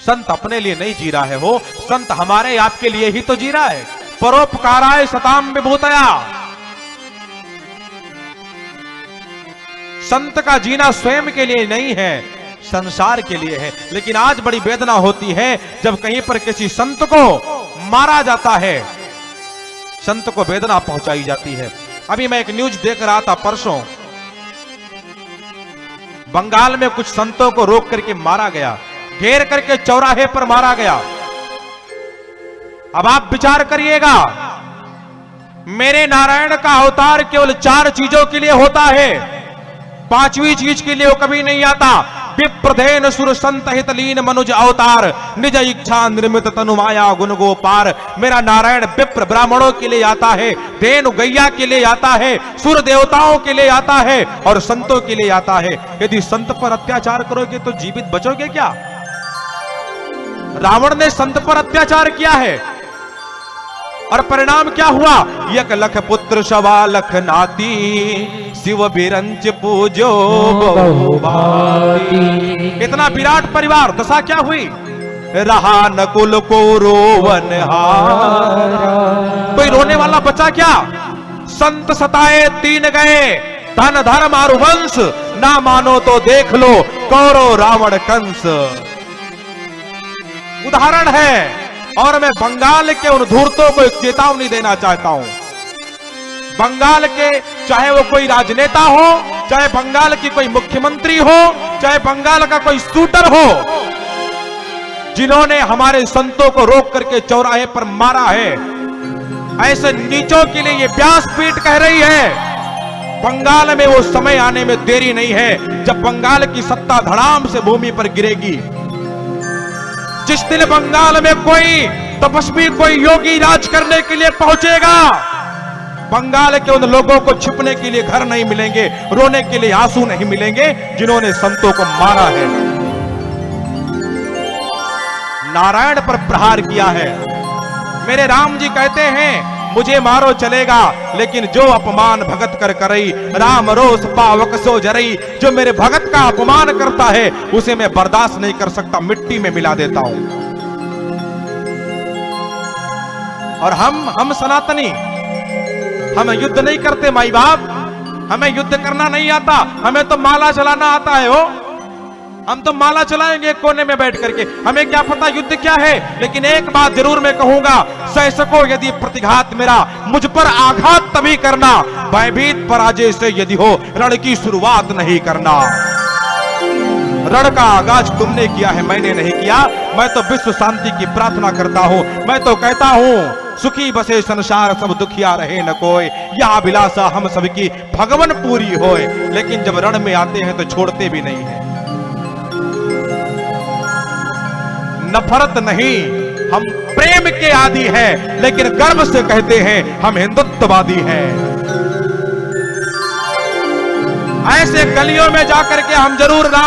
संत अपने लिए नहीं जी रहा है, हो संत हमारे आपके लिए ही तो जी रहा है। परोपकाराय सताम विभूतया। संत का जीना स्वयं के लिए नहीं है, संसार के लिए है। लेकिन आज बड़ी वेदना होती है जब कहीं पर किसी संत को मारा जाता है, संत को वेदना पहुंचाई जाती है। अभी मैं एक न्यूज देख रहा था परसों, बंगाल में कुछ संतों को रोक करके मारा गया, घेर करके चौराहे पर मारा गया। अब आप विचार करिएगा, मेरे नारायण का अवतार केवल 4 चीजों के लिए होता है, 5वीं चीज के लिए वो कभी नहीं आता। विप्रधेन सुर संत हित लीन मनुज अवतार, निज इच्छा निर्मित तनु माया गुण गोपार। मेरा नारायण विप्र ब्राह्मणों के लिए आता है, धेनु गैया के लिए आता है, सुर देवताओं के लिए आता है और संतों के लिए आता है। यदि संत पर अत्याचार करोगे तो जीवित बचोगे क्या? रावण ने संत पर अत्याचार किया है और परिणाम क्या हुआ? यक लख पुत्र सवा लख नाती, शिव बिरंच पूजो बहुभाती। इतना विराट परिवार, दशा क्या हुई? रहा नकुल को रोवन हारा। कोई रोने वाला बचा क्या? संत सताए 3 गए, धन धर्म और वंश, ना मानो तो देख लो कौरव रावण कंस। उदाहरण है। और मैं बंगाल के उन धूर्तों को एक चेतावनी देना चाहता हूं। बंगाल के, चाहे वो कोई राजनेता हो, चाहे बंगाल की कोई मुख्यमंत्री हो, चाहे बंगाल का कोई शूटर हो, जिन्होंने हमारे संतों को रोक करके चौराहे पर मारा है, ऐसे नीचों के लिए ये व्यासपीठ कह रही है, बंगाल में वो समय आने में देरी नहीं है जब बंगाल की सत्ता धड़ाम से भूमि पर गिरेगी। जिस दिन बंगाल में कोई तपस्वी, कोई योगी राज करने के लिए पहुंचेगा, बंगाल के उन लोगों को छिपने के लिए घर नहीं मिलेंगे, रोने के लिए आंसू नहीं मिलेंगे, जिन्होंने संतों को मारा है, नारायण पर प्रहार किया है। मेरे राम जी कहते हैं, मुझे मारो चलेगा, लेकिन जो अपमान भगत कर करई, राम रोष पावक सो जरई। जो मेरे भगत का अपमान करता है उसे मैं बर्दाश्त नहीं कर सकता, मिट्टी में मिला देता हूं। और हम सनातनी, हम युद्ध नहीं करते माई बाप, हमें युद्ध करना नहीं आता, हमें तो माला चलाना आता है। हो, हम तो माला चलाएंगे कोने में बैठ करके, हमें क्या पता युद्ध क्या है। लेकिन एक बात जरूर मैं कहूंगा, सह सको यदि प्रतिघात मेरा, मुझ पर आघात तभी करना, भयभीत पराजय से यदि हो, रण की शुरुआत नहीं करना। रण का आगाज तुमने किया है, मैंने नहीं किया। मैं तो विश्व शांति की प्रार्थना करता हूं। मैं तो कहता हूं, सुखी बसे संसार सब दुखिया रहे न कोई, यह अभिलाषा हम सबकी भगवन पूरी होए। लेकिन जब रण में आते हैं तो छोड़ते भी नहीं है। नफरत नहीं, हम प्रेम के आदी हैं, लेकिन गर्व से कहते हैं हम हिंदुत्ववादी हैं। ऐसे गलियों में जाकर के हम जरूर राम